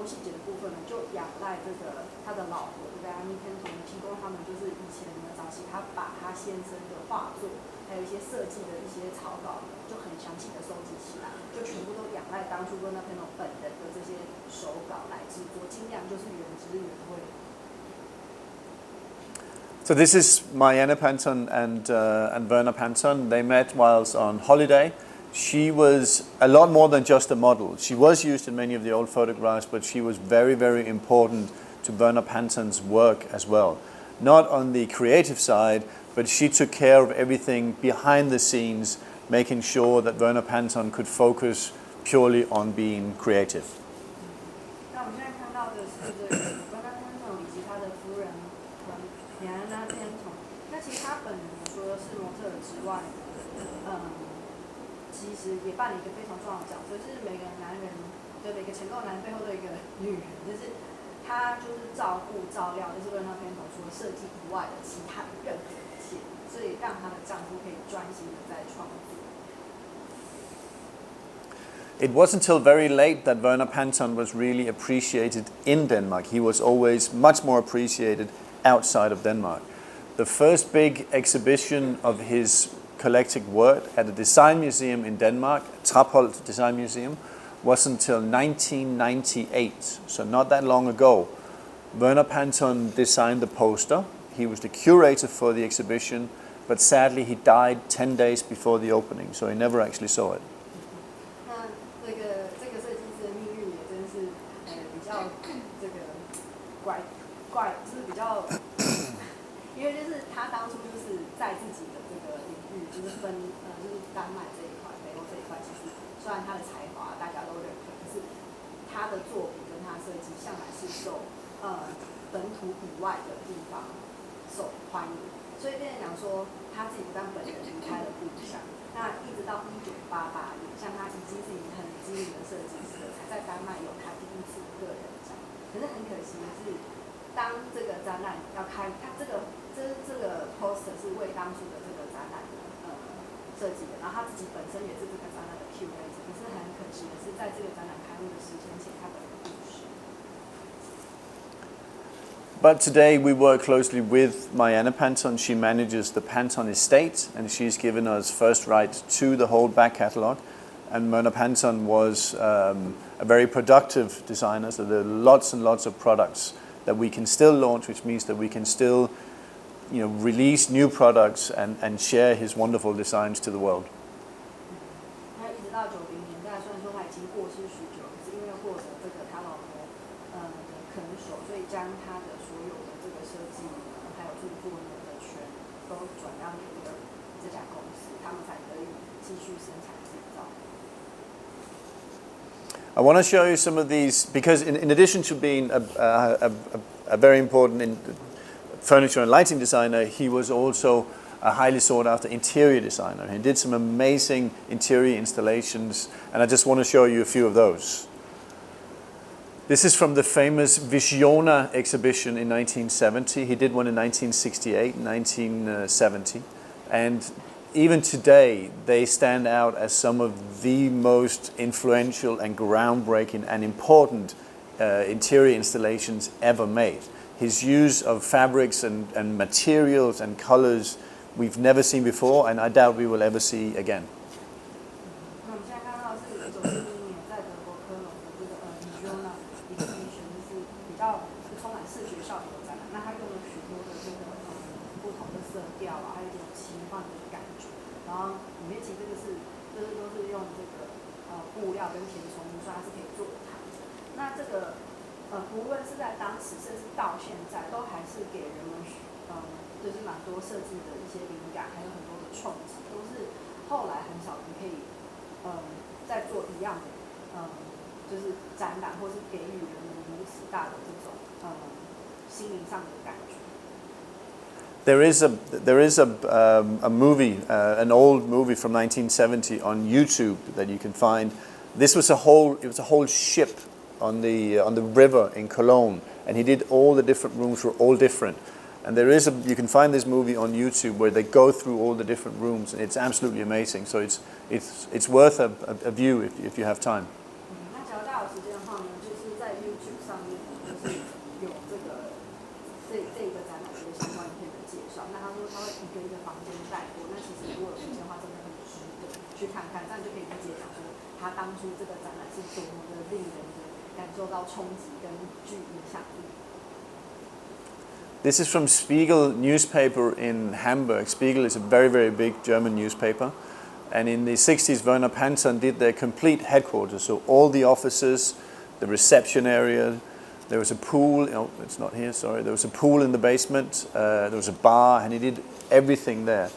细节的部分呢，就仰赖这个他的老婆这个安妮·潘通提供他们，就是以前呢早期他把他先生的画作，还有一些设计的一些草稿呢，就很详细的收集起来，就全部都仰赖当初Verpan本人的这些手稿来制作，尽量就是原汁原味。So this is Marianne Panton and Verna Panton. They met whilst on holiday. She was a lot more than just a model. She was used in many of the old photographs, but she was very, very important to Verna Panton's work as well. Not on the creative side, but she took care of everything behind the scenes, making sure that Verna Panton could focus purely on being creative. 那我们现在看到的是这个 Verna Panton 以及他的夫人Marianne Panton。那其实他本人除了是模特儿之外，其实也扮演一个非常重要的角色，就是每个男人，对每个成功男人背后都有一个女人，就是他就是照顾照料，就是Verna Panton除了设计以外的其他任何一切，所以让她的丈夫可以专心的在创作。It wasn't until very late that Verna Panton was really appreciated in Denmark. He was always much more appreciated outside of Denmark. The first big exhibition of his collected work at a design museum in Denmark, Trapholt Design Museum, wasn't until 1998, so not that long ago. Verna Panton designed the poster. He was the curator for the exhibition, but sadly he died 10 days before the opening, so he never actually saw it. 这个设计师的命运也真是比较这个怪，就是比较，因为就是他当初就是在自己的这个领域，就是就是丹麦这一块、北欧这一块，其实虽然他的才华大家都认可，可是他的作品跟他的设计向来是受本土以外的地方受欢迎，所以变成讲说他自己不但本人离开了故乡，那一直到1988年，像他已经是一个很知名的设计师了，才在丹麦有他第一次个人展。可是很可惜的是，当这个展览要开，他这个 poster 是为当初的这个展览设计的，然后他自己本身也是这个展览的 curator。可是很可惜的是，在这个展览开幕的时间前，他本人过世。But today we work closely with Marianne Panton. She manages the Panton estate, and she's given us first right to the whole back catalogue. And Verna Panton was a very productive designer, so there are lots and lots of products that we can still launch, which means that we can still, release new products and share his wonderful designs to the world. 那一直到90年代，虽然说他已经过世许久，可是因为获得这个他老婆的肯手，所以将他的所有的这个设计还有著作的权都转让给这家公司，他们才可以继续生产制造。I want to show you some of these because in addition to being a very important furniture and lighting designer, he was also a highly sought after interior designer. He did some amazing interior installations, and I just want to show you a few of those. This is from the famous Visiona exhibition in 1970. He did one in 1968, 1970, and even today, they stand out as some of the most influential and groundbreaking and important interior installations ever made. His use of fabrics and materials and colors we've never seen before, and I doubt we will ever see again. 那我们现在看到的是1971年在德国科隆的这个Visiona exhibition，是比较充满视觉效果的展览。那它用了许多的这个不同的色调啊，还有一种奇幻的感觉。然后里面其实都是用这个布料跟填充物，所以它是可以做它的。那这个不论是在当时，甚至到现在，都还是给人们就是蛮多设计的一些灵感，还有很多的创意，都是后来很少人可以在做一样的就是展览，或是给予人们如此大的这种心灵上的感觉。There is a movie, an old movie from 1970 on YouTube that you can find. It was a whole ship on the river in Cologne, and he did all the different rooms were all different. And you can find this movie on YouTube where they go through all the different rooms, and it's absolutely amazing. So it's worth a view if you have time. 那只要大家有时间的话呢，就是在 YouTube 一个一个房间带过。那其实如果有时间的话，真的很值得去看看，这样就可以理解讲说他当初这个展览是多么的令人的感受到冲击跟具影响力。This is from Spiegel newspaper in Hamburg. Spiegel is a very, very big German newspaper. And in the 60s, Werner Panton did their complete headquarters. So all the offices, the reception area, there was a pool. Oh, it's not here, sorry. There was a pool in the basement. There was a bar, and he did everything there.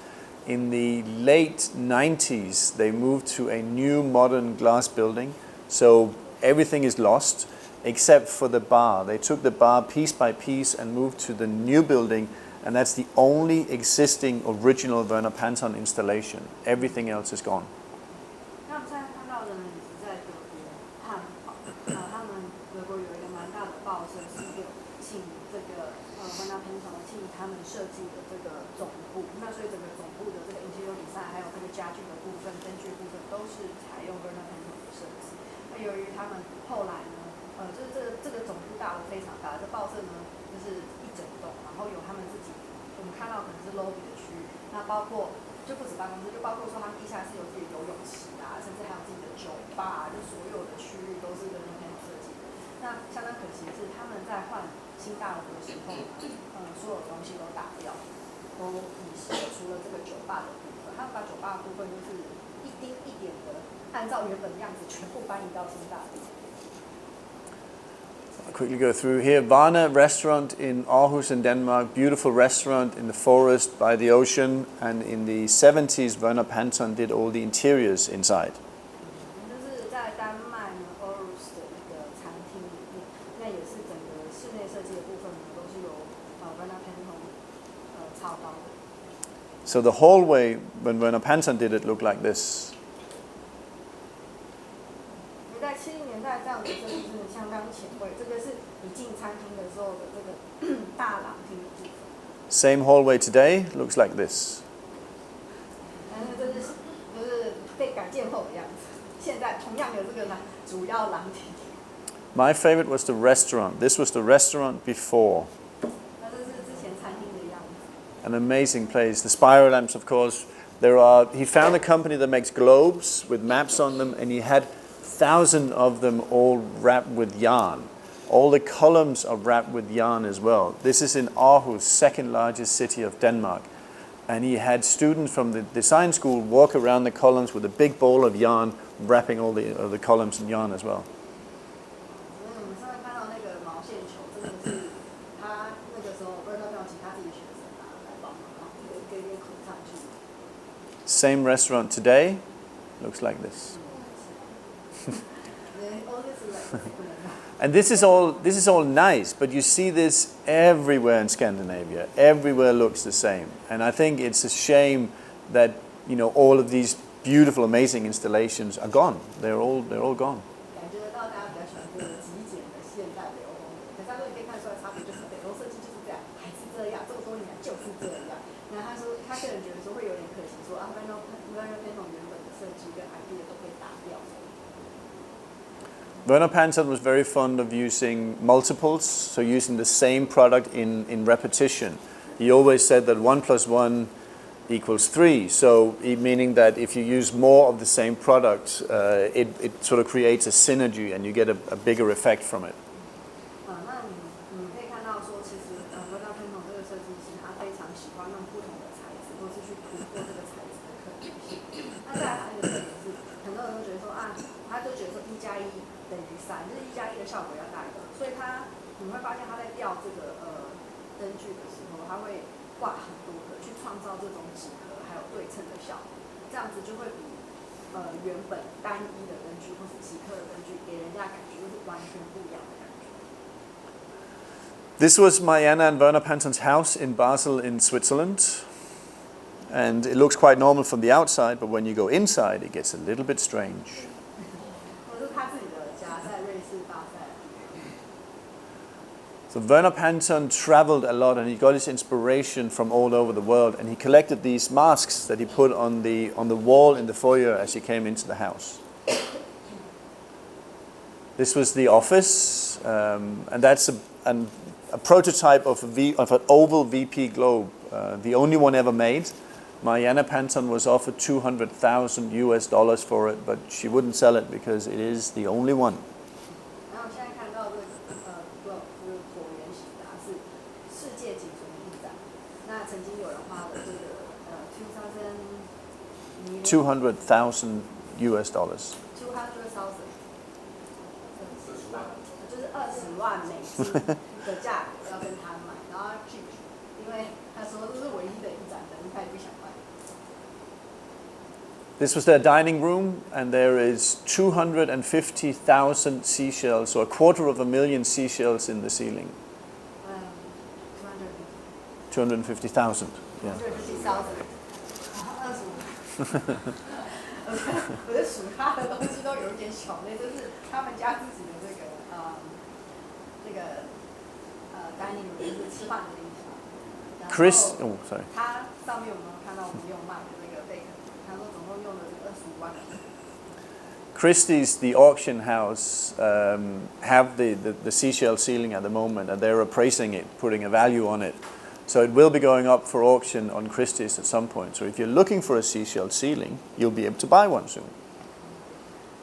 In the late 90s, they moved to a new modern glass building. So everything is lost except for the bar. They took the bar piece by piece and moved to the new building, and that's the only existing original Werner Panton installation. Everything else is gone. 那我们现在看到的呢，也是在德国汉堡，他们德国有一个蛮大的报社是有请这个Werner Panton替他们设计的这个总部，那所以整个总部的这个 interior design 还有这个家具的部分、灯具部分都是采用Werner Panton的设计。那由于他们后来呢，就是这个总部大楼非常大，这报社呢就是一整栋，然后有他们自己，我们看到可能是 lobby 的区域，那包括就不止办公室，就包括说他们地下室有自己的游泳池啊，甚至还有自己的酒吧，就所有的区域都是跟那边设计的。那相当可惜的是，他们在换新大楼的时候，所有东西都打掉，都遗失了，除了这个酒吧的部分，他们把酒吧的部分就是一丁一点的按照原本的样子全部搬移到新大楼。I'll quickly go through here. Varna restaurant in Aarhus in Denmark, beautiful restaurant in the forest by the ocean, and in the 70s Werner Panton did all the interiors inside. 就是在丹麦呢 Aarhus 的一个餐厅里面，那也是整个室内设计的部分呢，都是由Werner Panton 操刀的。So the hallway, when Werner Panton did it, looked like this. 在70年代，这样的设计真的相当前卫。这个是你进餐厅的时候的这个大廊厅的部分。Same hallway today looks like this. 但是这就是被改建后的样子。现在同样有这个主要廊厅。My favorite was the restaurant. This was the restaurant before. 那这是之前餐厅的样子。An amazing place. The spiral lamps, of course. He found a company that makes globes with maps on them, and he had 1,000 of them all wrapped with yarn. All the columns are wrapped with yarn as well. This is in Aarhus, second largest city of Denmark. And he had students from the design school walk around the columns with a big ball of yarn, wrapping all the columns in yarn as well. Same restaurant today, looks like this. And this is all nice, but you see this everywhere in Scandinavia. Everywhere looks the same, and I think it's a shame that all of these beautiful, amazing installations are gone. They're all gone. Werner Panton was very fond of using multiples, so using the same product in repetition. He always said that 1 + 1 = 3, so meaning that if you use more of the same product, it sort of creates a synergy and you get a bigger effect from it. This was Mariana and Werner Panton's house in Basel in Switzerland. And it looks quite normal from the outside, but when you go inside, it gets a little bit strange. So Werner Panton traveled a lot, and he got his inspiration from all over the world, and he collected these masks that he put on the wall in the foyer as he came into the house. This was the office, and that's a prototype of an oval VP globe, the only one ever made. Mariana Panton was offered $200,000 for it, but she wouldn't sell it because it is the only one. 然后现在看到这个globe 就是椭圆形的，是世界仅存的一盏。那曾经有人花了这个$200,000. 200,000，就是20万美金的价格要跟他买，然后拒绝，因为他说这是唯一的一盏灯，他也不想卖。This was their dining room, and there is 250,000 seashells, or 250,000 seashells in the ceiling. 250,000. Yeah. 我在数他的东西都有一点小累，这是他们家自己的这个dining room，就是吃饭的地方。sorry. 他上面有没有看到我们用卖的这个贝壳？他说总共用了25万。Christie's, the auction house, have the seashell ceiling at the moment, and they're appraising it, putting a value on it. So it will be going up for auction on Christie's at some point. So if you're looking for a seashell ceiling, you'll be able to buy one soon.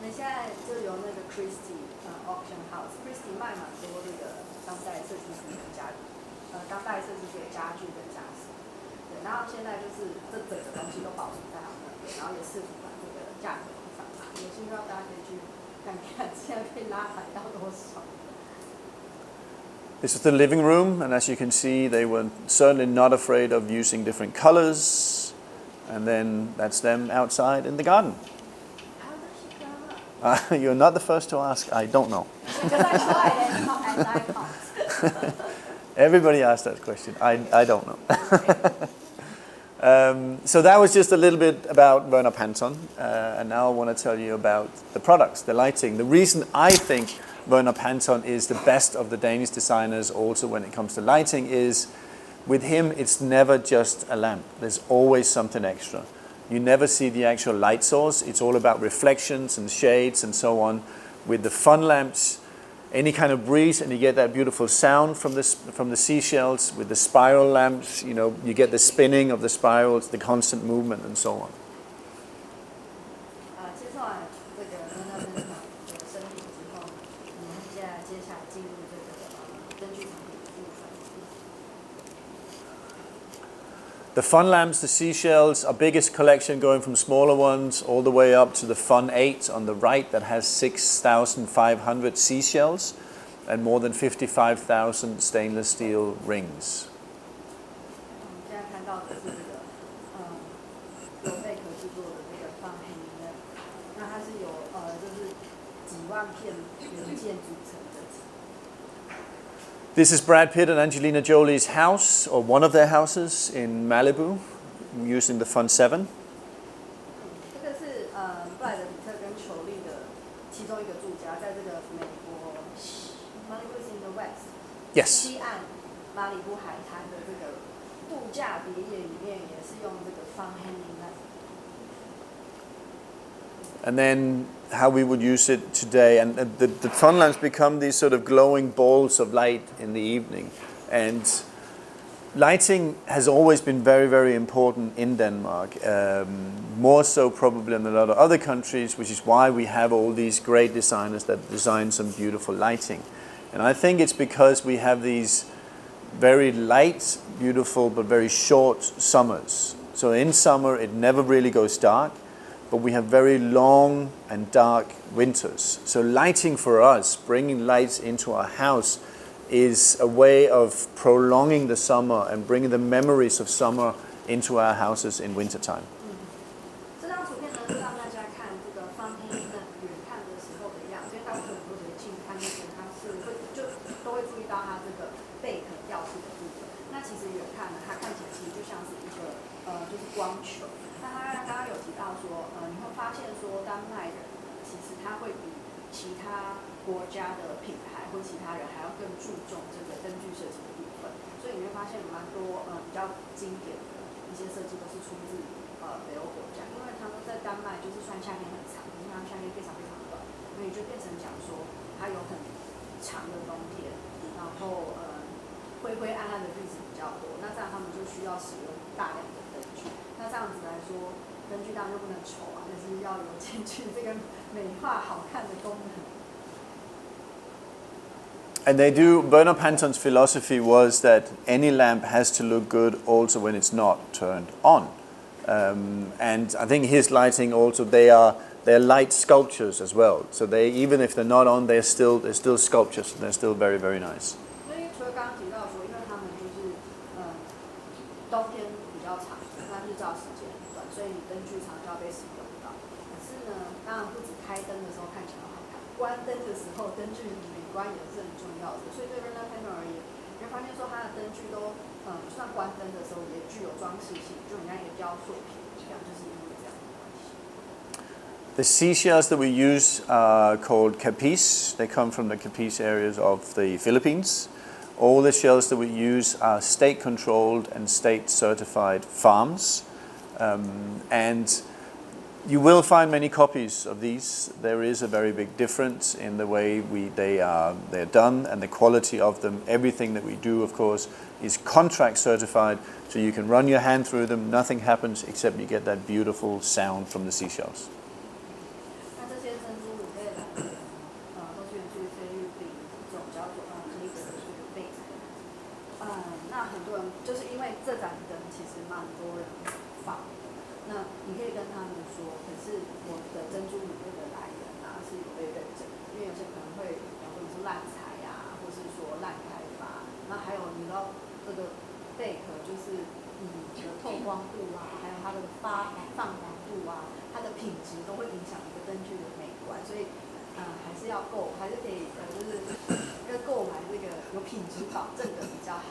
那现在就有那个 Christie auction house，Christie 卖蛮多这个当代设计师的当代设计师的家具跟家饰。对，然后现在就是这整个东西都保存在他们那边，然后也试图把这个价格往上拉。有兴趣的大家可以去看看，现在可以拉抬到多少。This is the living room, and as you can see, they were certainly not afraid of using different colors. And then that's them outside in the garden. How does she come up? You're not the first to ask. I don't know. Because I tried and I can't. Everybody asks that question. I don't know. So that was just a little bit about Verpan Panton, and now I want to tell you about the products, the lighting. The reason I think Verpan Panton is the best of the Danish designers also when it comes to lighting is with him it's never just a lamp. There's always something extra. You never see the actual light source. It's all about reflections and shades and so on. With the fun lamps, any kind of breeze and you get that beautiful sound from the seashells. With the spiral lamps, you get the spinning of the spirals, the constant movement and so on. The fun lamps, the seashells, our biggest collection going from smaller ones all the way up to the Fun 8 on the right that has 6,500 seashells and more than 55,000 stainless steel rings. This is Brad Pitt and Angelina Jolie's house, or one of their houses in Malibu, using the Fun 7. 这个是布莱德比特跟裘丽的其中一个住家，在这个美国 Malibu is in the west. Yes. 西岸马里布海滩的这个度假别野里面，也是用这个 fun hanging lamp. And then how we would use it today, and the fun lamps become these sort of glowing balls of light in the evening. And lighting has always been very, very important in Denmark, more so probably than a lot of other countries, which is why we have all these great designers that design some beautiful lighting. And I think it's because we have these very light, beautiful, but very short summers. So in summer, it never really goes dark. But we have very long and dark winters. So lighting for us, bringing lights into our house, is a way of prolonging the summer and bringing the memories of summer into our houses in wintertime. 这张图片呢，是让大家看这个方天灯远看的时候的样子，因为大部分很多人近看那边，它是都会注意到它这个贝壳吊饰的部分。那其实远看呢，它看起来其实就像是一个就是光球。那他刚刚有提到说，你会发现说，丹麦人其实他会比其他国家的品牌或其他人还要更注重这个灯具设计的部分，所以你会发现蛮多比较经典的一些设计都是出自北欧国家，因为他们在丹麦就是算夏天很长，可是他们夏天非常非常短，所以就变成讲说它有很长的冬天，然后灰暗暗的日子比较多，那这样他们就需要使用大量的灯具。那这样子来说，灯具当然就不能丑啊，但是要有兼具这个美化好看的功能。And they do, Bernard Panton's philosophy was that any lamp has to look good also when it's not turned on. And I think his lighting also, they're light sculptures as well. So they, even if they're not on, they're still sculptures. They're still very, very nice. 因为除了刚刚提到说，因为他们就是冬天比较长，那日照时间很短，所以你灯具常常要被使用到。可是呢，当然不止开灯的时候看起来好看，关灯的时候灯具美观也是很重要的。所以对 Verpan而言，你会发现说它的灯具都就算关灯的时候也具有装饰性，就很像一个雕塑品一样，就是因为这样的关系。The seashells that we use are called capis. They come from the capis areas of the Philippines. All the shells that we use are state-controlled and state-certified farms. And you will find many copies of these. There is a very big difference in the way they're done and the quality of them. Everything that we do, of course, is contract certified, so you can run your hand through them. Nothing happens except you get that beautiful sound from the seashells. 那这些珍珠乳类来源都是源自于菲律宾一种叫做黑色的贝壳。那很多人就是因为这盏灯其实蛮多人放的，那你可以跟他们说，可是我的珍珠乳类的来源啊是有被认证，因为有些可能会，比方说你是滥采呀，或是说滥开发，那还有你知道这个贝壳就是你的透光度啊，还有它的泛黄度啊，它的品质都会影响一个灯具的美观，所以还是要还是可以就是购买这个有品质保证的比较好。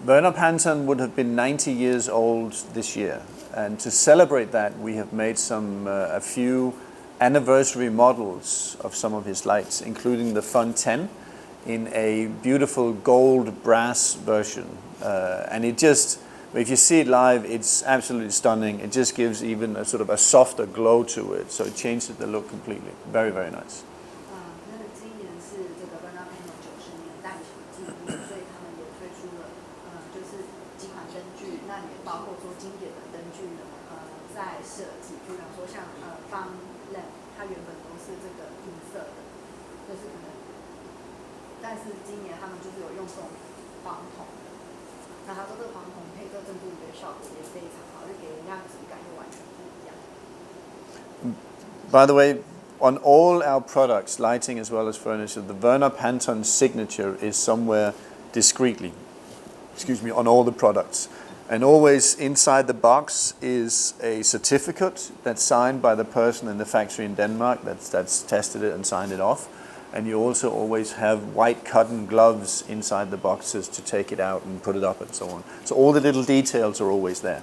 Verpan Panton would have been 90 years old this year, and to celebrate that, we have made a few anniversary models of some of his lights, including the Fun 10 in a beautiful gold brass version. And it just, if you see it live, it's absolutely stunning. It just gives even a sort of a softer glow to it, so it changes the look completely. Very, very nice. 那今年是这个 Verpan 90年诞辰纪念，所以他们也推出了就是几款灯具，那也包括说经典的灯具呢在设计，比方说像Fun Lamp， 它原本都是这个银色的，就是可能，但是今年他们就是有用这种黄铜的。那他说这个黄铜配这珍珠的效果也非常好，就给人家质感又完全不一样。By the way, on all our products, lighting as well as furniture, the Verpan Panton signature is somewhere discreetly, on all the products. And always inside the box is a certificate that's signed by the person in the factory in Denmark that's tested it and signed it off. And you also always have white cotton gloves inside the boxes to take it out and put it up and so on. So all the little details are always there.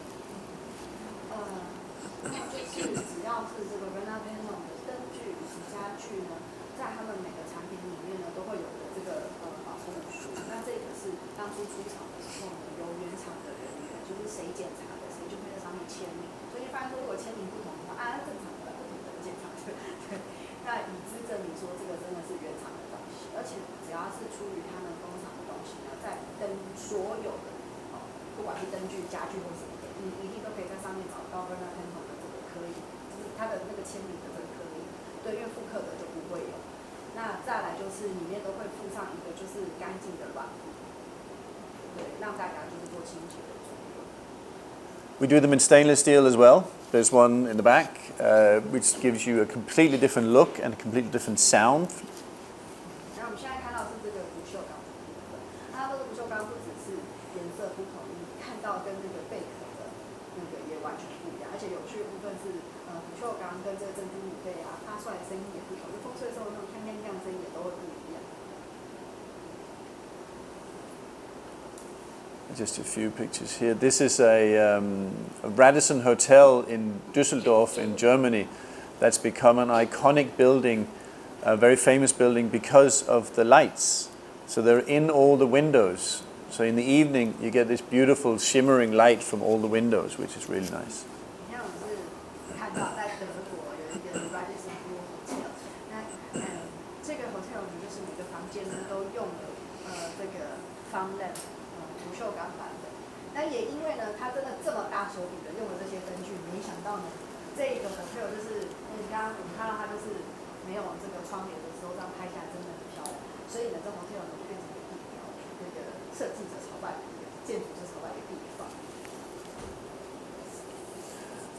就是只要是这个 Verpan 的灯具以及家具呢，在他们每个产品里面呢都会有的这个保护书。那这个是当初出厂的时候呢，由原厂的人员就是谁检查的，谁就会在上面签名。所以你发现说如果签名不同的话，正常的不同的检查的，对，那以资证明说这个真的是原厂的东西，而且只要是出于他们工厂的东西呢，在灯所有的不管是灯具、家具或什么的，你一定都可以在上面找到 Verpan 的这个刻印，就是它的那个签名的这个刻印。对，因为复刻的就不会有。那再来就是里面都会附上一个就是干净的软布，对，让大家就是做清洁的作用。We do them in stainless steel as well. There's one in the back, which gives you a completely different look and a completely different sound. 那我们现在看到是这个不锈钢的部分，它这个不锈钢不只是颜色不同，你看到跟那个贝壳的那个也完全不一样，而且有趣的部分是不锈钢跟这个珍珠乳类啊发出来的声音也不同，就风吹的时候那种锵锵锵的声音也都会不一样。Just a few pictures here. This is a Radisson Hotel in Düsseldorf in Germany that's become an iconic building, a very famous building because of the lights. So they're in all the windows. So in the evening you get this beautiful shimmering light from all the windows, which is really nice. 你看我是看到在德国有一个 Radisson Hotel， 那这个 hotel 呢就是每个房间呢都用了这这个方lamp不锈钢版本。那也因为呢，它真的这么大手笔的用了这些灯具，没想到呢，这个 hotel 就是刚刚我们看到它就是没有这个窗帘的时候，这样拍下来真的很漂亮。所以呢，这 hotel 呢就变成一个地标，那个设计者朝拜的一个建筑就朝拜的一个地方。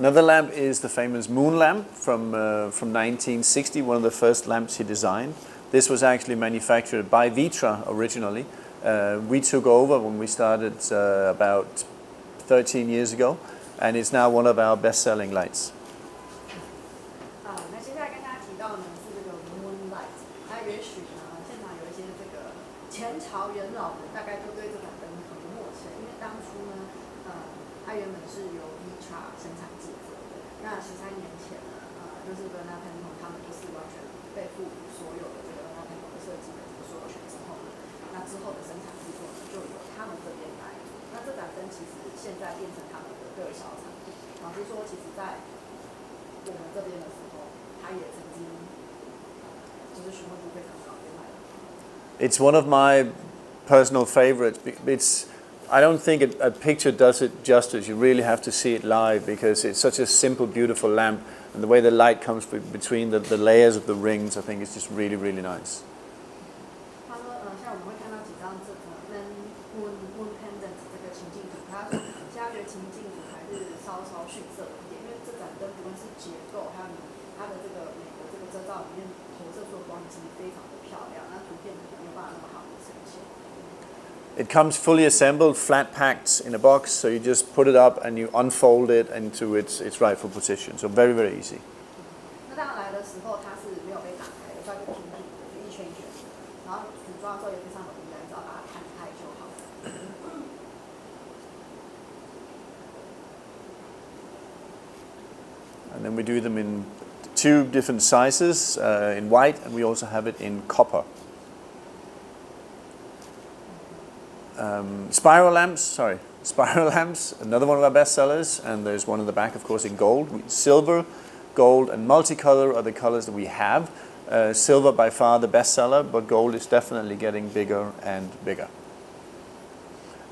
Another lamp is the famous moon lamp from 1960, one of the first lamps he designed. This was actually manufactured by Vitra originally. We took over when we started about 13 years ago, and it's now one of our best-selling lights. 那现在跟大家提到呢是这个 moonlight， 那也许呢现场有一些这个前朝元老们大概都对这盏灯很不陌生，因为当初呢，它原本是由 Vitra 生产制作的。那13年前呢，就是 Verpan 他们就是完全被赋予所有的这个 Verpan 的设计的这个所有权之后呢，那之后的生产制作呢就由他们这边来。那这盏灯其实现在变成他们的热销产品。老实说，其实在我们这边的时候，它也曾经就是询问度非常高，被卖的。It's one of my personal favorites. I don't think a picture does it justice. You really have to see it live because it's such a simple, beautiful lamp, and the way the light comes between the layers of the rings, I think is just really, really nice. 他说，像我们会看到几张这个moon pendant 这个情境图，他说，其实他觉得情境图还是稍逊色一点，因为这盏灯不论是结构，还有它的这个美国这个遮罩里面投射出的光，其实非常的漂亮，那图片可能没有办法那么好的呈现。It comes fully assembled, flat packed in a box, so you just put it up and you unfold it into its rightful position. So very, very easy. 那当然来的时候，它是没有被打开的，需要一个平平的，就一圈一圈的。然后组装的时候也非常容易，只要把它摊开就好了。And then we do them in 2 different sizes, in white, and we also have it in copper. Spiral lamps, another one of our best sellers, and there's one in the back, of course, in gold. Silver, gold, and multicolor are the colors that we have. Silver by far the best seller, but gold is definitely getting bigger and bigger.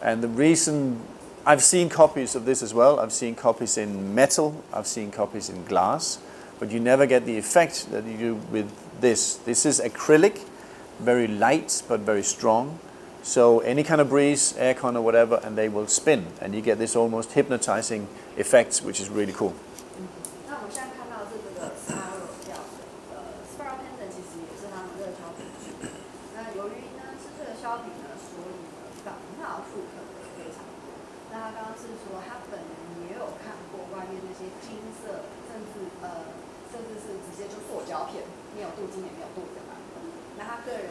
And the reason, I've seen copies of this as well. I've seen copies in metal, I've seen copies in glass, but you never get the effect that you do with this. This is acrylic, very light but very strong. So any kind of breeze, aircon or whatever, and they will spin, and you get this almost hypnotizing effect, which is really cool. 那我们现在看到是这个 spiral pendant， 其实也是他们热销品之一。那由于呢是热销品呢，所以呢港澳复刻的非常多。那他刚刚是说他本人也有看过外面那些金色，甚至是直接就塑胶片，没有镀金也没有镀的版本。那他个人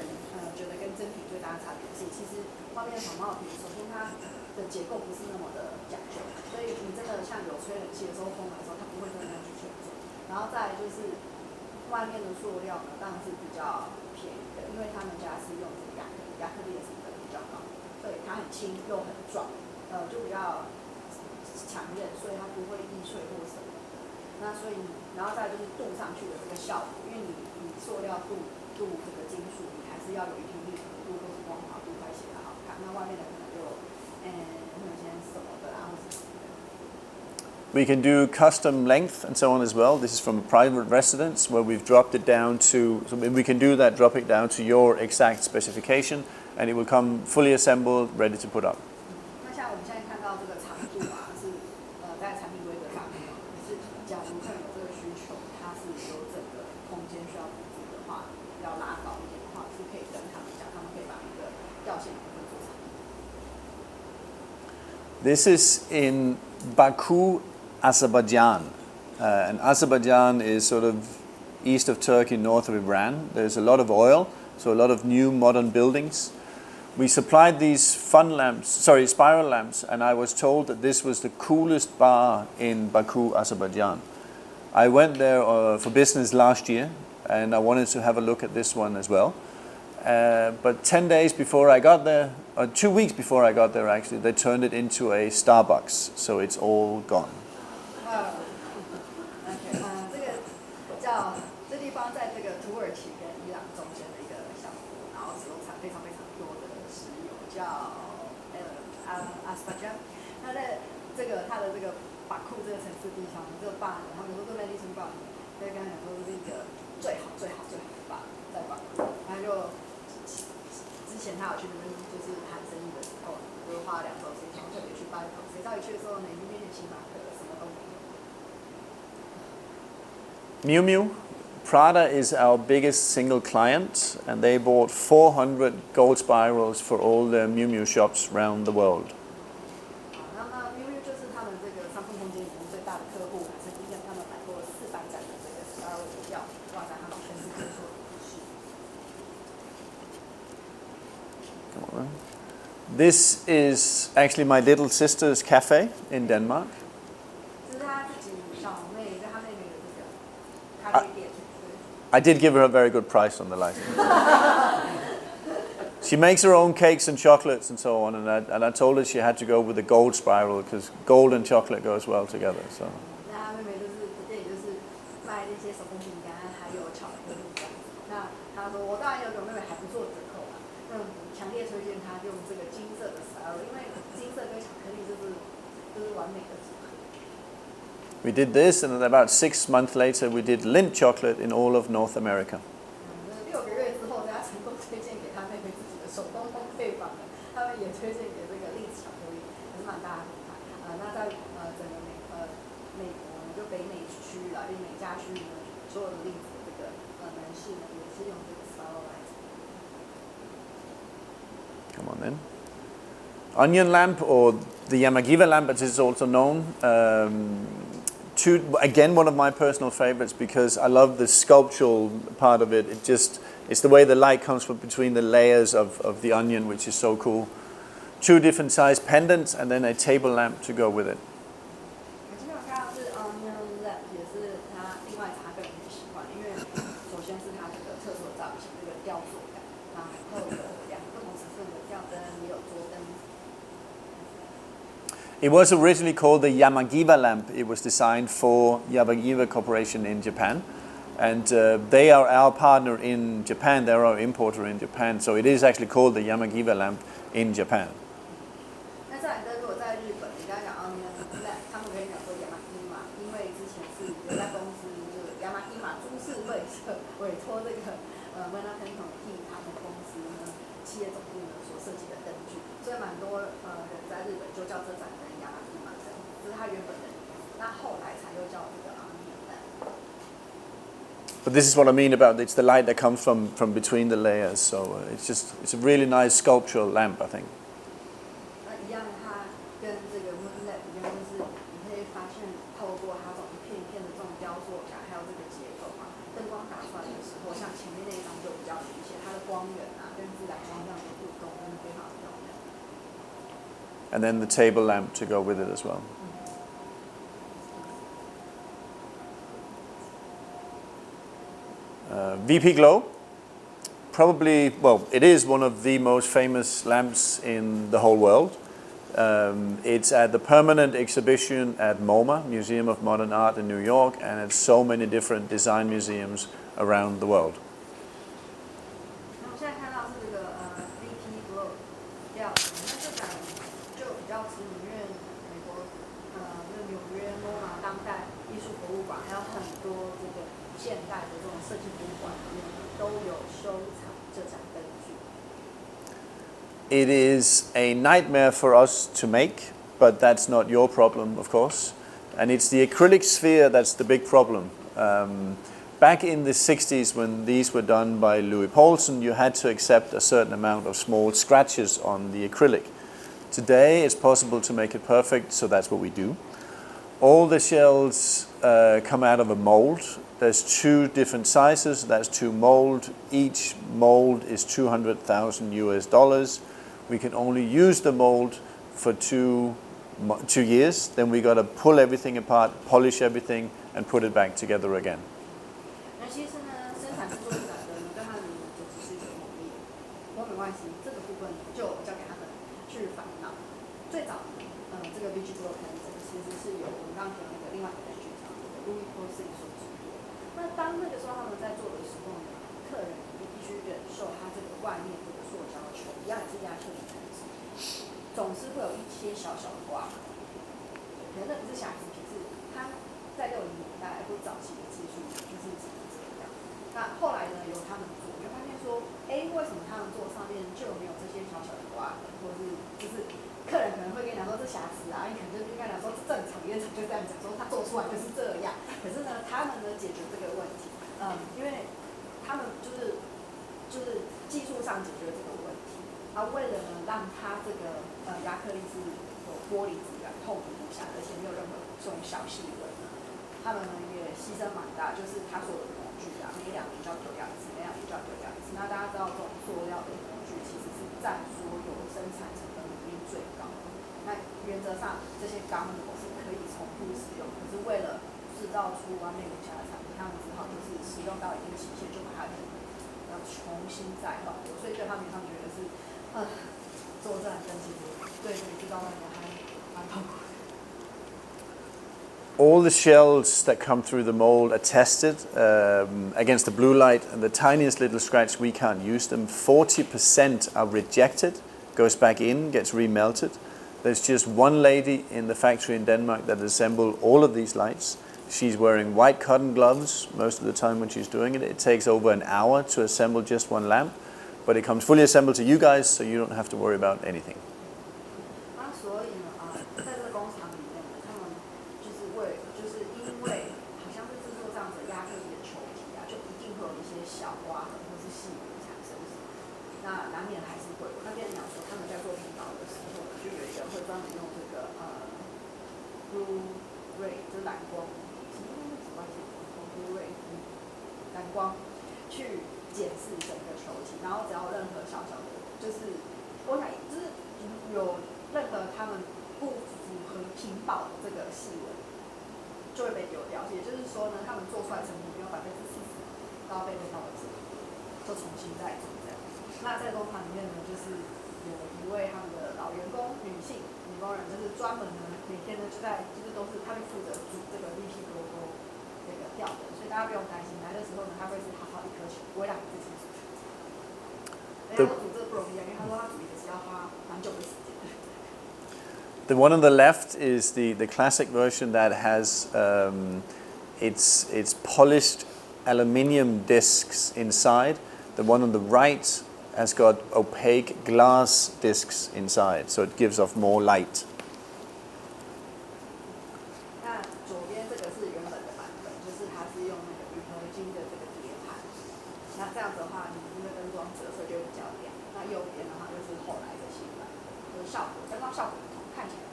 觉得跟真品最大的差别是，其实外面的仿冒品，首先它的结构不是那么的讲究，所以你真的像有吹冷气的时候，风来的时候，它不会真的那样去旋转。然后再来就是外面的塑料呢，当然是比较便宜的，因为他们家是用这个亚克力的成本比较高，所以它很轻又很壮，就比较强韧，所以它不会易碎或什么的。那所以然后再来就是镀上去的这个效果，因为你塑料镀这个金属，你还是要有一定密合度或是光滑度才显得好看。那外面的可能就会有些什么的啊，或是什么的。We can do custom length and so on as well. This is from a private residence where we've dropped it down to, so we can do that, drop it down to your exact specification, and it will come fully assembled, ready to put up. 那像我们现在看到这个长度啊，是在产品规格上面，可是假如客人有这个需求，它是有整个空间需要布置的话，要拉高一点的话，是可以跟他们讲，他们可以把那个吊线部分做长。This is in Baku, Azerbaijan. And Azerbaijan is sort of east of Turkey, north of Iran. There's a lot of oil, so a lot of new modern buildings. We supplied these spiral lamps, and I was told that this was the coolest bar in Baku, Azerbaijan. I went there for business last year, and I wanted to have a look at this one as well. But 10 days before I got there, or 2 weeks before I got there actually, they turned it into a Starbucks, so it's all gone. 这地方在这个土耳其跟伊朗中间的一个小国，然后使用非常非常多的石油。叫阿斯巴加，他在他的这个巴库这个城市地方，这个坝呢，他们说这边地层坝呢，在刚才讲说是一个最好的坝，在巴库，他就之前他有去那边就是谈生意的时候，就花了2周时间特别去拜访，谁知道一去的时候呢，已经变成星巴克了，什么都没有。Miu Miu, Prada is our biggest single client, and they bought 400 gold spirals for all their Miu Miu shops around the world. 那么 Miu Miu 就是他们这个商铺空间里面最大的客户，曾经跟他们买过400盏的这个spiral要挂在他们全世界所有的服饰。Come on then. This is actually my little sister's cafe in Denmark. 这是他自己小妹跟他妹妹的这个咖啡店。I did give her a very good price on the license. She makes her own cakes and chocolates and so on, and I told her she had to go with the gold spiral because gold and chocolate goes well together. So. 那他妹妹就是店里就是卖那些手工饼干，还有巧克力这样子。那他说我当然有个妹妹还不做折扣啊，那强烈推荐她用这个金色的 spiral， 因为金色跟巧克力就是完美的组合。We did this, and then about 6 months later, we did Lindt chocolate in all of North America. 6个月之后，他成功推荐给他妹妹自己的手工烘焙坊的，他们也推荐给这个Lindt巧克力，还是蛮大的品牌。那在整个美国呢，就北美区啦，美加区呢，所有的Lindt的这个门市呢，也是用这个 spiral light。Come on then. Onion lamp, or the Yamagiva lamp as it's also known. Again, one of my personal favorites because I love the sculptural part of it. It's the way the light comes from between the layers of the onion, which is so cool. 2 different size pendants and then a table lamp to go with it. 我今天有看到是 onion lamp， 也是他另外他个人很喜欢，因为首先是他这个特殊的造型，这个雕塑感，然后有2个不同尺寸的吊灯，也有桌灯。It was originally called the Yamagiva lamp. It was designed for Yamagiva Corporation in Japan. And they are our partner in Japan. They're our importer in Japan. So it is actually called the Yamagiva lamp in Japan. 那再来如果在日本，你刚刚讲 onion lamp， 他们可以讲说 Yamagiva， 因为之前是有家公司就是 Yamagiva 株式会社委托这个Verpan 替他们公司呢企业总部呢所设计的灯具，所以蛮多人在日本就叫这盏灯 Yamagiva 灯，这是他原本的名字。那后来才又叫这个 onion lamp。But this is what I mean about it's the light that comes from between the layers. So it's a really nice sculptural lamp, I think. 那一样，它跟这个 moon lamp 一样，就是你可以发现透过它这种一片一片的这种雕塑感，还有这个结构啊，灯光打出来的时候，像前面那一张就比较明显，它的光源啊跟自然光这样的互动，真的非常漂亮。And then the table lamp to go with it as well. VP Glow, probably, well, it is one of the most famous lamps in the whole world. It's at the permanent exhibition at MoMA, Museum of Modern Art in New York, and at so many different design museums around the world. 那我现在看到是这个VP Glow 吊灯，那这盏就比较知名，因为美国那纽约 MoMA 当代艺术博物馆，还有很多这个现代的这种设计博物馆里面都有收藏这盏灯具。It is a nightmare for us to make, but that's not your problem, of course. And it's the acrylic sphere that's the big problem. Back in the 60s, when these were done by Louis Paulsen, you had to accept a certain amount of small scratches on the acrylic. Today, it's possible to make it perfect, so that's what we do. All the shells come out of a mold. There's 2 different sizes. That's 2 mold. Each mold is $200,000 US. We can only use the mold for 2 years. Then we got to pull everything apart, polish everything, and put it back together again. 那其实呢，生产制作一盏灯呢，跟他们就只是一个工艺，不过没关系，这个部分就交给他们去烦恼。最早这个 VG Glow 其实是由我们刚刚提到那个另外一个剧场Louis Paulsen 所制作。那当那个时候他们在做的时候呢，客人一须忍受它这个外面这个塑胶球，一样也是亚克力材质，总是会有一些小小的刮痕。可能那不是瑕疵品，是它在60年代或早期的技术就是只能这样。那后来呢，由他们做，就发现说，为什么他们做上面就没有这些小小的刮痕，或是就是客人可能会跟你讲说这瑕疵啊，你可能就跟他讲说这正常，原厂就这样讲说他做出来就是这样。可是呢，他们呢解决这个问题，因为他们就是技术上解决这个问题，为了呢让它这个亚克力是有玻璃质感、透明无瑕，而且没有任何这种小细纹，他们呢也牺牲蛮大，就是他所有的模具啊，每2年就要丢掉一次，每2年就要丢掉一次。那大家知道这种塑料的模具其实是占所有生产成本比例最高的。那原则上这些钢模是可以重复使用，可是为了制造出完美无瑕的产品，他们只好就是使用到一定期限就把它要重新再造。所以对他们觉得是，做这样跟其实对制造人还蛮痛苦的。All the shells that come through the mold are tested against the blue light, and the tiniest little scratch we can't use them. 40% are rejected, goes back in, gets remelted. There's just one lady in the factory in Denmark that assembled all of these lights. She's wearing white cotton gloves most of the time when she's doing it. It takes over an hour to assemble just one lamp, but it comes fully assembled to you guys, so you don't have to worry about anything. 所以呢，在这个工厂里面呢，他们就是因为好像是制作这样子亚克力的球体啊，就一定会有一些小刮痕或是细纹产生，那难免还是会有。那边人讲说，他们在做拼导的时候，就有一个人会专门用这个blue ray， 就是蓝光，什么紫外线blue ray， 蓝光去检视整个球体，然后只要任何小小的，就是我想就是有任何他们不符合品保的这个细纹，就会被丢掉。也就是说呢，他们做出来成品没有40%都要被扔到了这里，就重新再做这样。那在工厂里面呢，就是有一位他们的老员工，女工人，就是专门呢每天呢就是都是他会负责煮这个 VP logo 这个吊灯，所以大家不用担心，来的时候呢，他会是好好一颗球，不会让你自己煮。人家说煮这个不容易啊，因为他说他煮一个是要花蛮久的时间。The one on the left is the classic version that has its polished aluminium discs inside. The one on the right has got opaque glass discs inside, so it gives off more light. 那左边这个是原本的版本，就是它是用那个铝合金的这个碟盘。那这样子的话，你因为灯光折射就会比较亮。那右边的话就是后来的新版，就是灯光效果不同，看起来。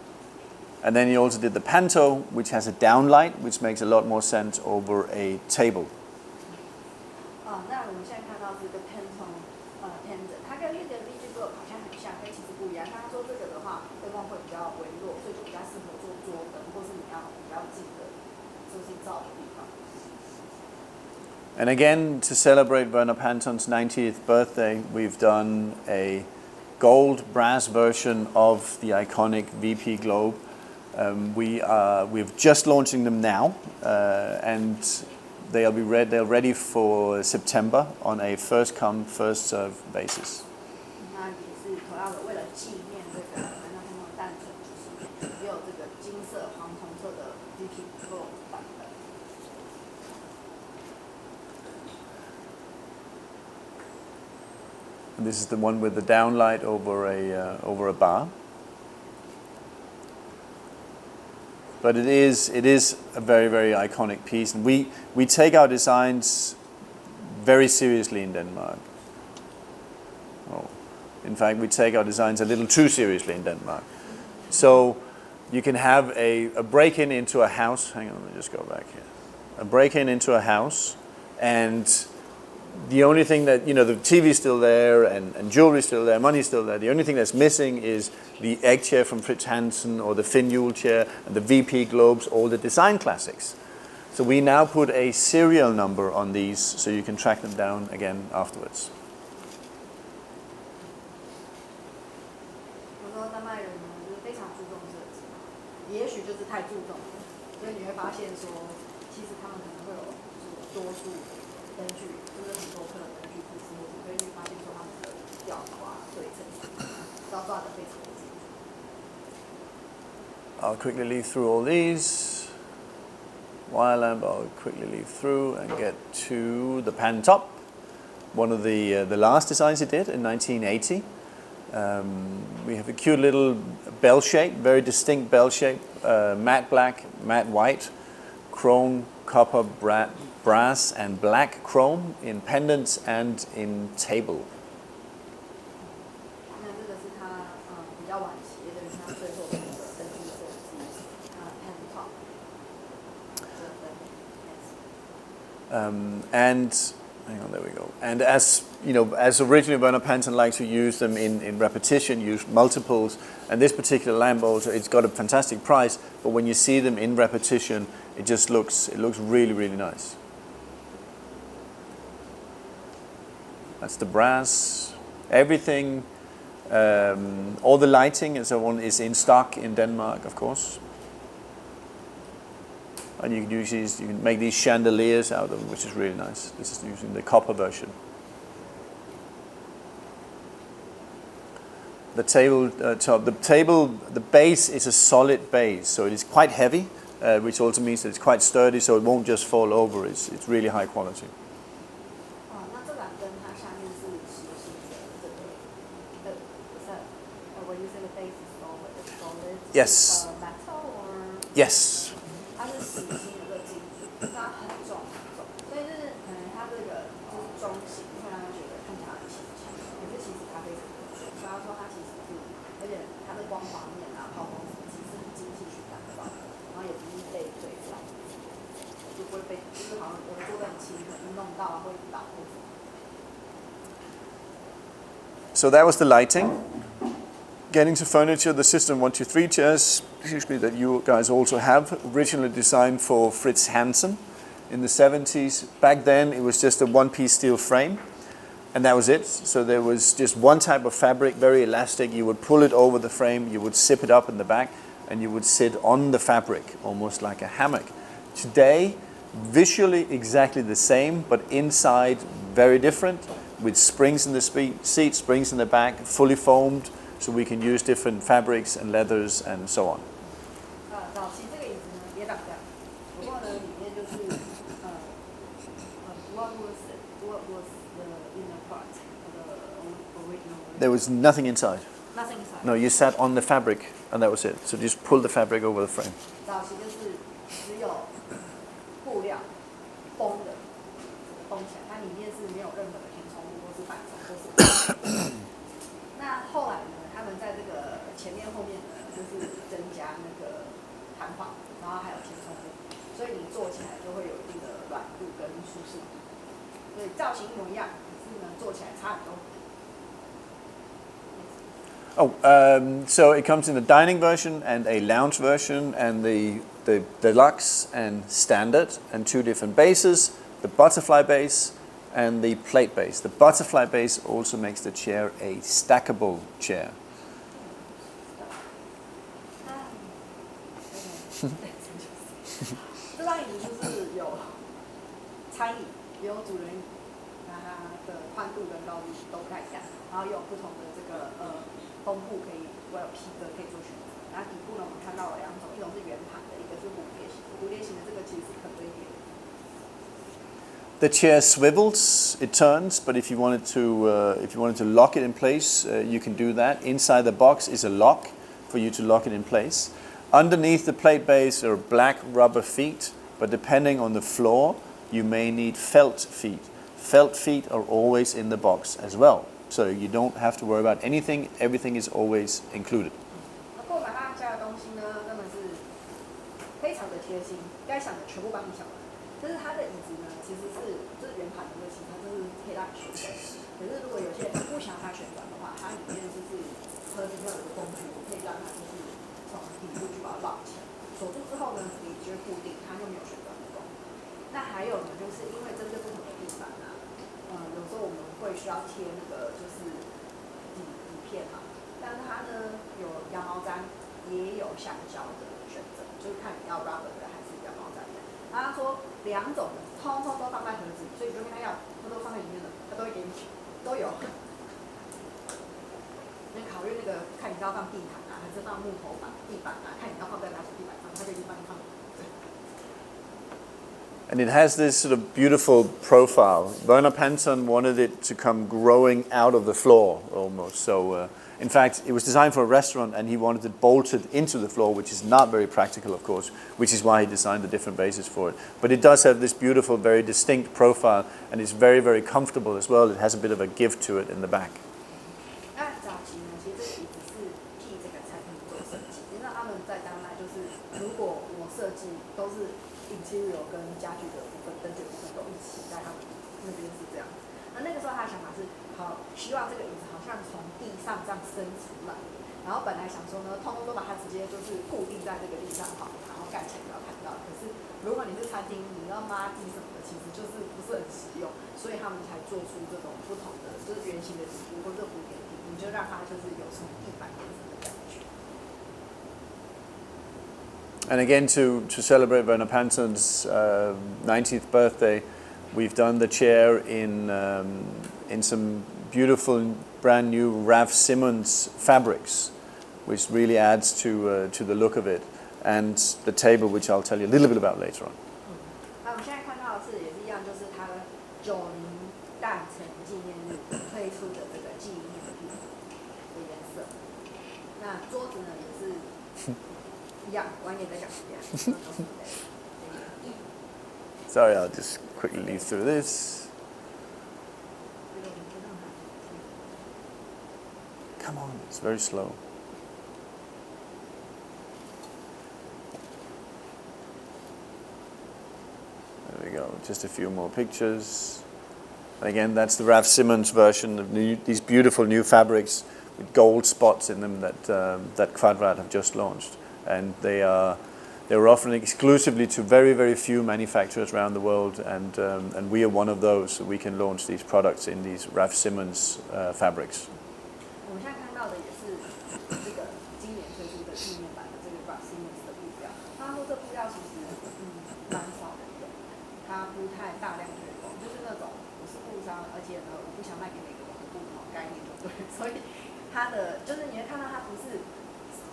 And then he also did the panto, which has a downlight, which makes a lot more sense over a table. 那我们现在看到这个 Pantone pendant， 它跟那个 VG Globe 好像很像，但其实不一样。他说这个的话，灯光会比较微弱，所以就比较适合做桌灯，或是你要比较近的，就是照的地方。And again, to celebrate Werner Panton's 90th birthday, we've done a gold brass version of the iconic VP Globe. We're just launching them now, and they're ready for September on a first come, first serve basis. 那也是同样的，为了纪念这个南大天皇诞辰90年，也有这个金色、黄铜色的 VP Globe 版本。And this is the one with the downlight over a bar. But it is a very, very iconic piece, and we take our designs very seriously in Denmark. In fact, we take our designs a little too seriously in Denmark. So you can have a break-in into a house. Hang on, let me just go back here. A break-in into a house, and the only thing that, the TV's still there, and jewelry's still there, money's still there. The only thing that's missing is the egg chair from Fritz Hansen, or the Finjul chair, and the VP globes, all the design classics. So we now put a serial number on these so you can track them down again afterwards. 我说丹麦人呢，就是非常注重设计，也许就是太注重了，所以你会发现说，其实他们可能会有多数灯具，就是很多客人灯具故事，你可以发现说他们的吊挂对称，都抓得非常的清楚。I'll quickly leaf through all these. Wire lamp, I'll quickly leaf through and get to the pan top. One of the last designs he did in 1980. We have a cute little bell shape, very distinct bell shape, matte black, matte white, chrome, copper, brass and black chrome in pendants and in table. 那这个是它比较晚期，也就是它最后的那个灯具设计，它 pan top 这灯。And hang on, there we go. And as you know, as originally Werner Panton liked to use them in repetition, use multiples. And this particular lamp also, it's got a fantastic price, but when you see them in repetition, it looks really, really nice. That's the brass. Everything, all the lighting and so on is in stock in Denmark, of course. And you can make these chandeliers out of them, which is really nice. This is using the copper version. The table top, the base is a solid base, so it is quite heavy, which also means that it's quite sturdy, so it won't just fall over. It's really high quality. 那这盏灯它下面是实心的这个when you say the base is solid, Yes. Metal or? Yes. 它是实心的这个金属，它很重很重，所以就是可能它这个就是中型，会让人觉得看起来很轻巧，可是其实它非常的重，所以他说它其实是，而且它的光滑面啊、抛光其实是很精细去打造的，然后也不是被对撞，就不会被就是好像我做的很轻，可能弄到会倒或什么。So that was the lighting. Getting to furniture, the system 123 chairs, excuse me, that you guys also have, originally designed for Fritz Hansen in the 70s. Back then, it was just a one-piece steel frame, and that was it. So there was just one type of fabric, very elastic. You would pull it over the frame, you would zip it up in the back, and you would sit on the fabric, almost like a hammock. Today, visually exactly the same, but inside very different, with springs in the seat, springs in the back, fully foamed, so we can use different fabrics and leathers and so on. 早期这个椅子呢也长这样，不过呢里面就是what was the inner part of the original? There was nothing inside. Nothing inside. No, you sat on the fabric and that was it. So just pull the fabric over the frame. 早期就是只有布料绷的，绷起来，它里面是没有任何的填充物或是反充，都是。那后来呢？他们在这个前面后面呢，就是增加那个弹簧，然后还有填充物，所以你坐起来就会有一定的软度跟舒适度。所以造型一模一样，可是呢坐起来差很多。So it comes in the dining version and a lounge version and the deluxe and standard and two different bases, the butterfly base and the plate base. The butterfly base also makes the chair a stackable chair. 这张椅子就是有餐椅，也有主人椅，那它的宽度跟高度都不太一样，然后又有不同的这个风布可以，我有皮革可以做选择。然后底部呢，我们看到了两种，一种是圆盘的，一个是蝴蝶形。蝴蝶形的这个其实是可堆叠的。The chair swivels, it turns, but if you wanted to lock it in place, you can do that. Inside the box is a lock for you to lock it in place. Underneath the plate base are black rubber feet, but depending on the floor, you may need felt feet. Felt feet are always in the box as well, so you don't have to worry about anything. Everything is always included. 购买他家的东西呢，根本是非常的贴心，该想的全部帮你想完。就是他的椅子呢，其实就是圆盘的其实它就是可以让你旋转。可是如果有些人不想让它旋转的话，它里面就是车底下有个工具，可以让它就是从底部去把它绕起来。锁住之后呢，你就会固定，它又没有旋转的功能。那还有呢，就是因为针对不同的地板啊，有时候我们会需要贴那个就是底片嘛，但是它呢有羊毛毡，也有橡胶的选择，就是看你要 rubber 的还是羊毛毡的。它说2种的，通通都放在盒子，所以你就跟他要，他都放在里面的，他都会给你，都有。你考虑那个，看你是要放地毯啊，还是放木头板、地板啊，看你要放在哪种地板上，他就已经帮你放。And it has this sort of beautiful profile. Werner Panton wanted it to come growing out of the floor almost. So, in fact, it was designed for a restaurant and he wanted it bolted into the floor, which is not very practical, of course, which is why he designed the different bases for it. But it does have this beautiful, very distinct profile and it's very, very comfortable as well. It has a bit of a give to it in the back. interior 跟家具的部分、灯具的部分都一起在他们那边是这样。那个时候他的想法是，好，希望这个椅子好像从地上这样伸出来。然后本来想说呢，通通都把它直接就是固定在这个地上好，然后盖起来不要看到。可是如果你是餐厅，你要抹地什么的，其实就是不是很实用，所以他们才做出这种不同的，就是圆形的底部或者蝴蝶底，你就让它就是有从地板变成的感觉。And again, to celebrate Werner Panton's 90th birthday, we've done the chair in some beautiful, brand new Ralph Simmons fabrics, which really adds to the look of it, and the table, which I'll tell you a little bit about later on. 那我们现在看到的是也是一样，就是它90诞辰纪念日推出的这个纪念品的颜色。那桌子呢也是。Sorry, I'll just quickly leaf through this. Come on, it's very slow. There we go, just a few more pictures. And again, that's the Ralph Simmons version of these beautiful new fabrics with gold spots in them that Kvadrat have just launched. And they were offered exclusively to very, very few manufacturers around the world, and we are one of those. So we can launch these products in these Ralph Simmons fabrics. 我们现在看到的也是这个今年推出的纪念版的这个 Ralph Simmons 的布料。他说这布料其实蛮少人用，它不太大量推广，就是那种我是布商，而且呢我不想卖给每个人的布那种概念，对，所以它的就是你会看到它不是。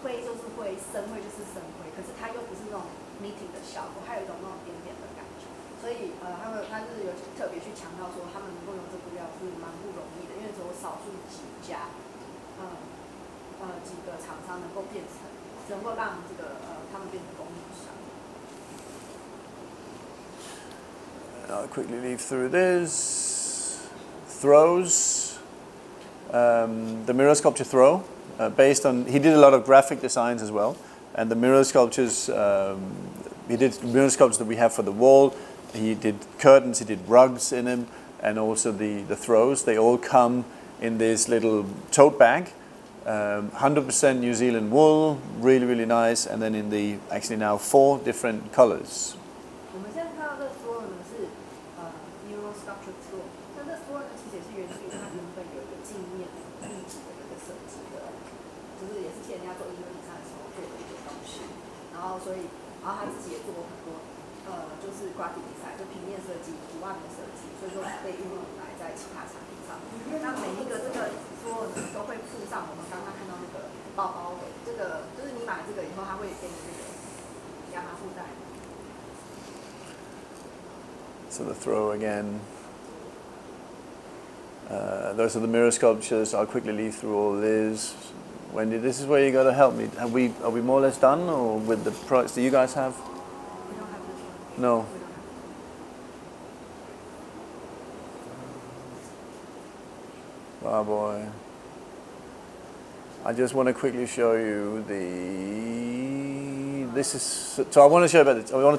灰就是灰，深灰就是深灰，可是它又不是那种 knitting 的效果，还有一种那种点点的感觉。所以他是有特别去强调说，他们能够用这布料是蛮不容易的，因为只有少数几家，几个厂商能够变成，能够让这个他们变成供应商。I'll quickly leaf through this. Throws. The mirror sculpture throw. Based on, he did a lot of graphic designs as well, and the mirror sculptures, he did mirror sculptures that we have for the wall, he did curtains, he did rugs in them, and also the throws. They all come in this little tote bag, 100% New Zealand wool, really, really nice, and then in the, actually now 4 different colors. 我们现在看到这个 throw 呢是mirror sculpture throw， 那这 throw 呢其实也是源自于它原本有一个纪念立体的一个设计的。就是也是替人家做100以上的时候做的一个东西，然后他自己也做过很多，就是 graphic design， 就平面设计、图案的设计，所以说被运用来在其他产品上。那每一个这个所有的都会附上我们刚刚看到那个包包的，这个就是你买这个以后，它会给你那个亚麻附带。So the throw again. Those are the mirror sculptures. I'll quickly leaf through all these. Wendy, this is where you got to help me. Are we more or less done, or with the products that you guys have? We don't have this one. No. Oh boy. I just want to quickly show you so I want to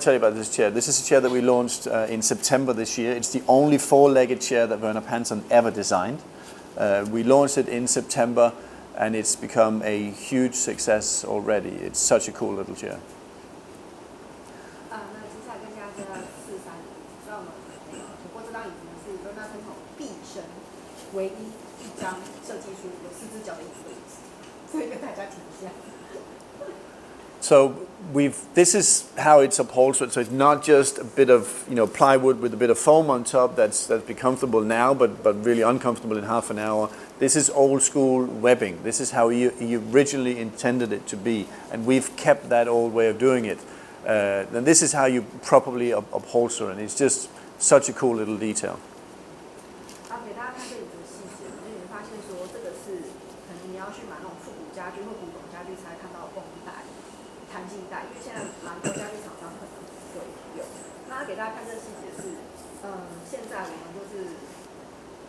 tell you about this chair. This is a chair that we launched in September this year. It's the only 4-legged chair that Werner Panton ever designed. We launched it in September. And it's become a huge success already. It's such a cool little chair. 那接下来跟大家介绍4张椅子，虽然我们没有，不过这张椅子呢是Werner Panton毕生唯一一张设计出有4只脚的椅子，所以跟大家提一下。So this is how it's upholstered. So it's not just a bit of plywood with a bit of foam on top that's be comfortable now, but really uncomfortable in half an hour. This is old school webbing. This is how he originally intended it to be, and we've kept that old way of doing it. And this is how you properly upholster, and it's just such a cool little detail. 给大家看这里的细节，因为你会发现说这个是可能你要去买那种复古家具或古董家具才看到的绷带、弹性带，因为现在蛮多家具厂商可能会有。那给大家看这个细节是，现在我们就是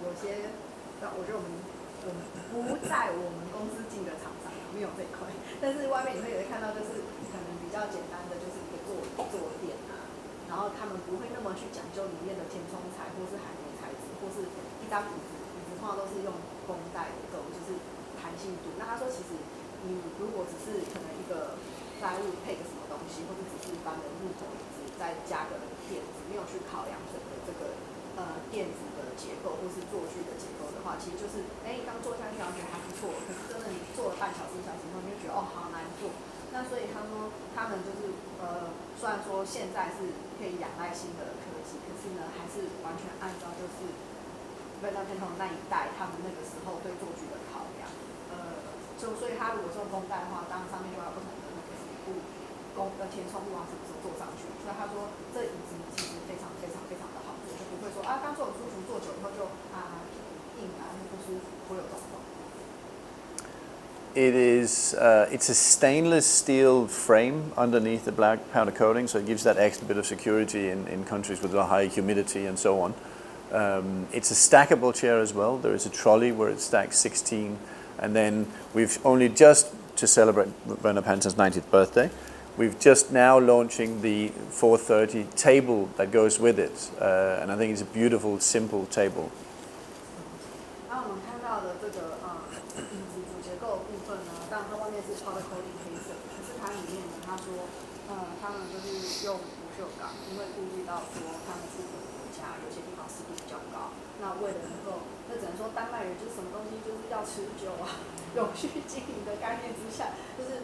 有些，我觉得我们不在我们公司进的厂商没有这一块，但是外面你会看到就是可能比较简单的就是一个坐垫啊，然后他们不会那么去讲究里面的填充材或是海绵材质，或是一张椅子通常都是用绷带的这种就是弹性度。那他说其实你如果只是可能一个plywood配个什么东西，或者只是一般的木头椅子再加个垫子，没有去考量整个这个垫子的结构或是坐具的结构的话，其实就是刚坐下去好像觉得还不错，可是真的你坐了半小时1小时后，你就觉得好难做。那所以他说他们就是虽然说现在是可以仰赖新的科技，可是呢还是完全按照就是Verpan那一代他们那个时候对坐具的考量。所以他如果是用绷带的话，当然上面就要不同的那个什么布填充物啊什么时候做上去。所以他说这椅子其实非常非常非常的好做，就不会说刚坐很舒服，坐久以后就硬不舒服，会有这种状况。It's a stainless steel frame underneath the black powder coating, so it gives that extra bit of security in countries with a high humidity and so on. It's a stackable chair as well. There is a trolley where it stacks 16, and then we've only just to celebrate Werner Panton's 90th birthday, we've just now launching the 430 table that goes with it, and I think it's a beautiful, simple table. 然后我们看到的这个椅子主结构的部分呢，当然它外面是 powder coating 黑色，可是它里面呢，他说他们就是用不锈钢，因为顾虑到说他们出口的国家有些地方湿度比较高，那为了能够，那只能说丹麦人就是什么东西就是要持久啊，永续经营的概念之下，就是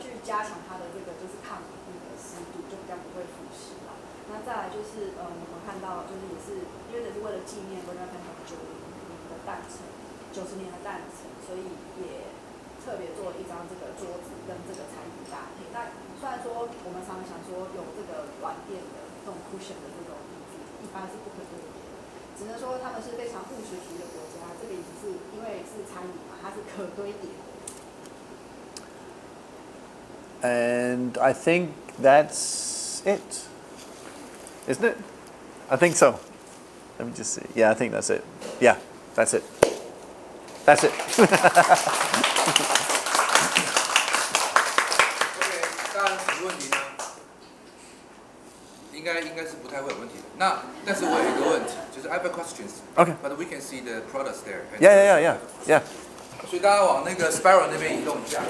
去加强它的这个就是抗那个湿度，就比较不会腐蚀了。那再来就是我们看到就是也是因为这是为了纪念Verpan90年的诞辰，所以也特别做了一张这个桌子跟这个材质搭配。那虽然说我们常常想说有这个软垫的这种 cushion 的这种椅子，一般是不可堆叠的，只能说他们是非常务实主义的国家。这个椅子是因为是餐椅嘛，它是可堆叠的。And I think that's it, isn't it? I think so. Let me just see. Yeah, I think that's it. Yeah, that's it. That's it. OK， 大家有问题吗？应该是不太会有问题的。但是我有一个问题，就是 I have questions. Okay. But we can see the products there. Yeah. 所以大家往那个 spiral 那边移动一下。